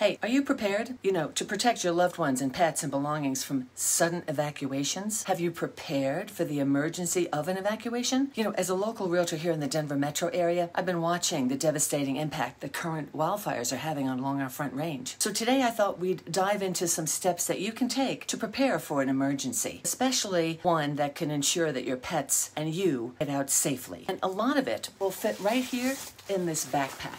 Hey, are you prepared? To protect your loved ones and pets and belongings from sudden evacuations? Have you prepared for the emergency of an evacuation? As a local realtor here in the Denver metro area, I've been watching the devastating impact the current wildfires are having on along our Front Range. So today I thought we'd dive into some steps that you can take to prepare for an emergency, especially one that can ensure that your pets and you get out safely. And a lot of it will fit right here in this backpack.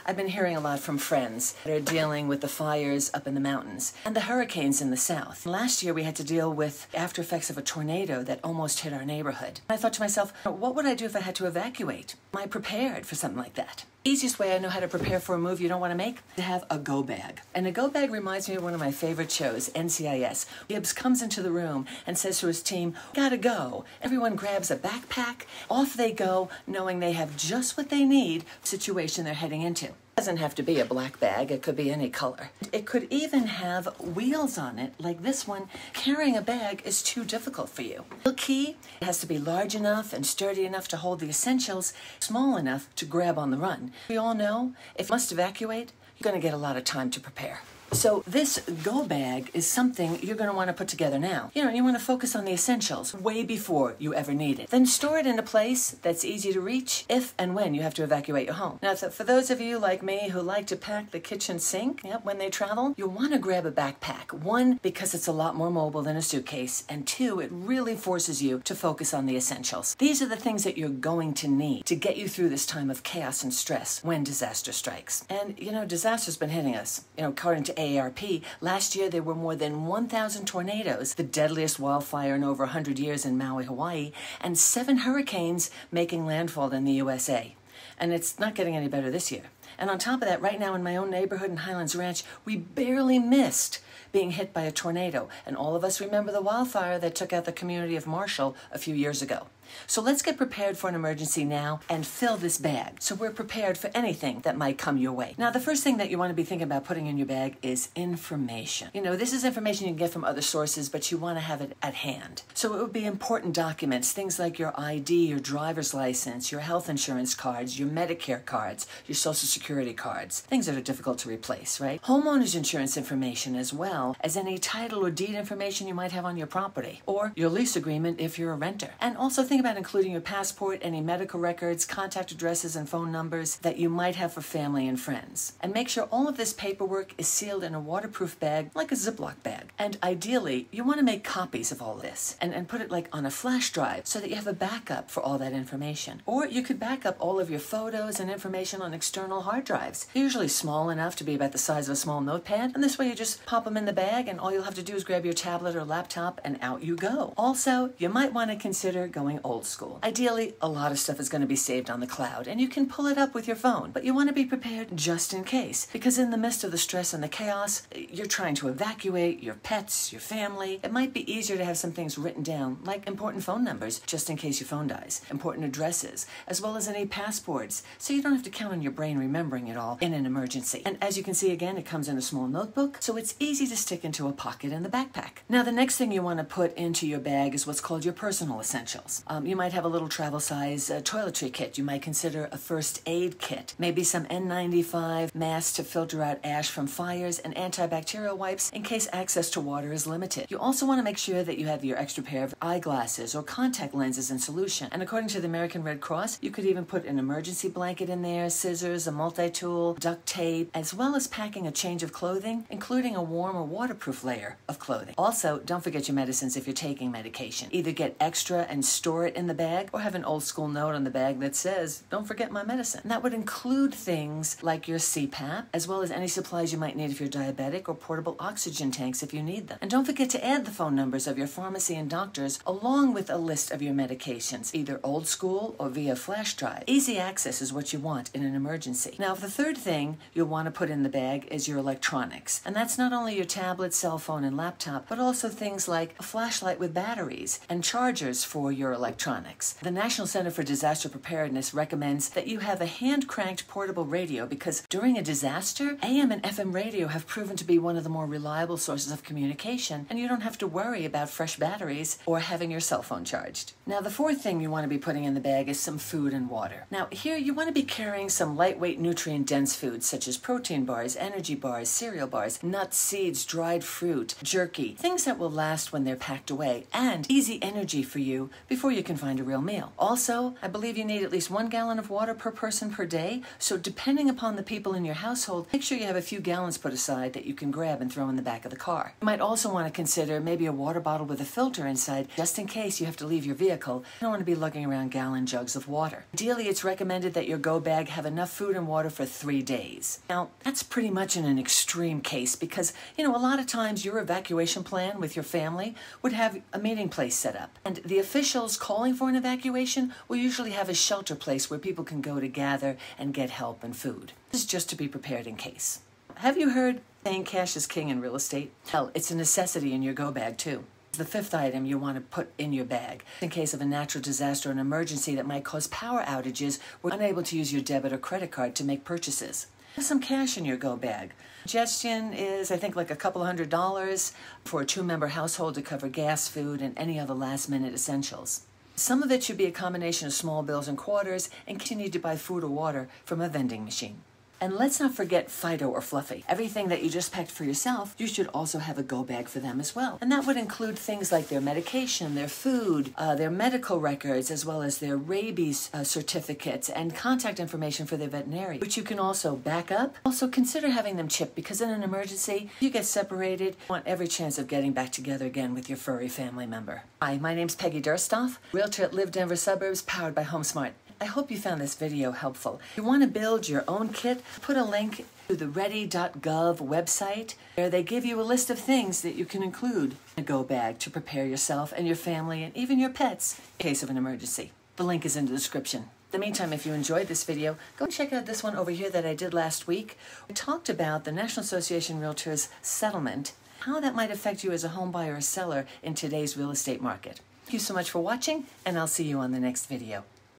I've been hearing a lot from friends that are dealing with the fires up in the mountains and the hurricanes in the south. Last year we had to deal with after effects of a tornado that almost hit our neighborhood. I thought to myself, what would I do if I had to evacuate? Am I prepared for something like that? Easiest way I know how to prepare for a move you don't want to make, to have a go bag. And a go bag reminds me of one of my favorite shows, NCIS. Gibbs comes into the room and says to his team, gotta go. Everyone grabs a backpack, off they go, knowing they have just what they need for the situation they're heading into. It doesn't have to be a black bag, it could be any color. It could even have wheels on it, like this one. Carrying a bag is too difficult for you. The key, it has to be large enough and sturdy enough to hold the essentials, small enough to grab on the run. We all know, if you must evacuate, you're going to get a lot of time to prepare. So this go bag is something you're going to want to put together now. You want to focus on the essentials way before you ever need it. Then store it in a place that's easy to reach if and when you have to evacuate your home. Now, for those of you like me who like to pack the kitchen sink when they travel, you'll want to grab a backpack. One, because it's a lot more mobile than a suitcase, and two, it really forces you to focus on the essentials. These are the things that you're going to need to get you through this time of chaos and stress when disaster strikes. And, disaster's been hitting us. According to AARP, last year there were more than 1,000 tornadoes, the deadliest wildfire in over 100 years in Maui, Hawaii, and 7 hurricanes making landfall in the USA. And it's not getting any better this year. And on top of that, right now in my own neighborhood in Highlands Ranch, we barely missed being hit by a tornado. And all of us remember the wildfire that took out the community of Marshall a few years ago. So let's get prepared for an emergency now and fill this bag so we're prepared for anything that might come your way. Now, the first thing that you want to be thinking about putting in your bag is information. This is information you can get from other sources, but you want to have it at hand. So it would be important documents, things like your ID, your driver's license, your health insurance cards, your Medicare cards, your Social Security cards, things that are difficult to replace, right? Homeowners insurance information, as well as any title or deed information you might have on your property, or your lease agreement if you're a renter. And also think about including your passport, any medical records, contact addresses, and phone numbers that you might have for family and friends. And make sure all of this paperwork is sealed in a waterproof bag, like a Ziploc bag. And ideally, you want to make copies of all of this and put it like on a flash drive so that you have a backup for all that information. Or you could back up all of your photos and information on external hard drives. They're usually small enough to be about the size of a small notepad, and this way you just pop them in the bag and all you'll have to do is grab your tablet or laptop and out you go. Also, you might want to consider going old school. Ideally, a lot of stuff is going to be saved on the cloud, and you can pull it up with your phone, but you want to be prepared just in case, because in the midst of the stress and the chaos, you're trying to evacuate your pets, your family. It might be easier to have some things written down, like important phone numbers, just in case your phone dies, important addresses, as well as any passports, so you don't have to count on your brain remembering it all in an emergency. And as you can see again, it comes in a small notebook, so it's easy to stick into a pocket in the backpack. Now, the next thing you want to put into your bag is what's called your personal essentials. You might have a little travel size toiletry kit. You might consider a first aid kit, maybe some N95 masks to filter out ash from fires, and antibacterial wipes in case access to water is limited. You also want to make sure that you have your extra pair of eyeglasses or contact lenses in solution. And according to the American Red Cross, you could even put an emergency blanket in there, scissors, a multi-tool, duct tape, as well as packing a change of clothing, including a warm or waterproof layer of clothing. Also, don't forget your medicines if you're taking medication. Either get extra and store it in the bag, or have an old school note on the bag that says, don't forget my medicine. And that would include things like your CPAP, as well as any supplies you might need if you're diabetic, or portable oxygen tanks if you need them. And don't forget to add the phone numbers of your pharmacy and doctors, along with a list of your medications, either old school or via flash drive. Easy access is what you want in an emergency. Now, the third thing you'll want to put in the bag is your electronics. And that's not only your tablet, cell phone, and laptop, but also things like a flashlight with batteries and chargers for your electronics. electronics. The National Center for Disaster Preparedness recommends that you have a hand-cranked portable radio because during a disaster, AM and FM radio have proven to be one of the more reliable sources of communication, and you don't have to worry about fresh batteries or having your cell phone charged. Now, the fourth thing you want to be putting in the bag is some food and water. Now, here you want to be carrying some lightweight, nutrient-dense foods such as protein bars, energy bars, cereal bars, nuts, seeds, dried fruit, jerky, things that will last when they're packed away, and easy energy for you before you can find a real meal. Also, I believe you need at least 1 gallon of water per person per day, so depending upon the people in your household, make sure you have a few gallons put aside that you can grab and throw in the back of the car. You might also want to consider maybe a water bottle with a filter inside, just in case you have to leave your vehicle. You don't want to be lugging around gallon jugs of water. Ideally, it's recommended that your go bag have enough food and water for 3 days. Now, that's pretty much in an extreme case because, a lot of times your evacuation plan with your family would have a meeting place set up. And the officials calling for an evacuation will usually have a shelter place where people can go to gather and get help and food. This is just to be prepared in case. Have you heard saying cash is king in real estate? Hell, it's a necessity in your go bag too. The fifth item you want to put in your bag in case of a natural disaster or an emergency that might cause power outages where you're unable to use your debit or credit card to make purchases. Have some cash in your go bag. Suggestion is, I think, like a couple $100 for a 2-member household to cover gas, food, and any other last-minute essentials. Some of it should be a combination of small bills and quarters in case you need to buy food or water from a vending machine. And let's not forget Fido or Fluffy. Everything that you just packed for yourself, you should also have a go bag for them as well. And that would include things like their medication, their food, their medical records, as well as their rabies certificates and contact information for their veterinarian, which you can also back up. Also consider having them chipped because in an emergency, if you get separated, you want every chance of getting back together again with your furry family member. Hi, my name's Peggy Durstoff, realtor at Live Denver Suburbs, powered by HomeSmart. I hope you found this video helpful. If you want to build your own kit, put a link to the ready.gov website where they give you a list of things that you can include in a go bag to prepare yourself and your family and even your pets in case of an emergency. The link is in the description. In the meantime, if you enjoyed this video, go and check out this one over here that I did last week. We talked about the National Association of Realtors settlement, how that might affect you as a home buyer or seller in today's real estate market. Thank you so much for watching, and I'll see you on the next video.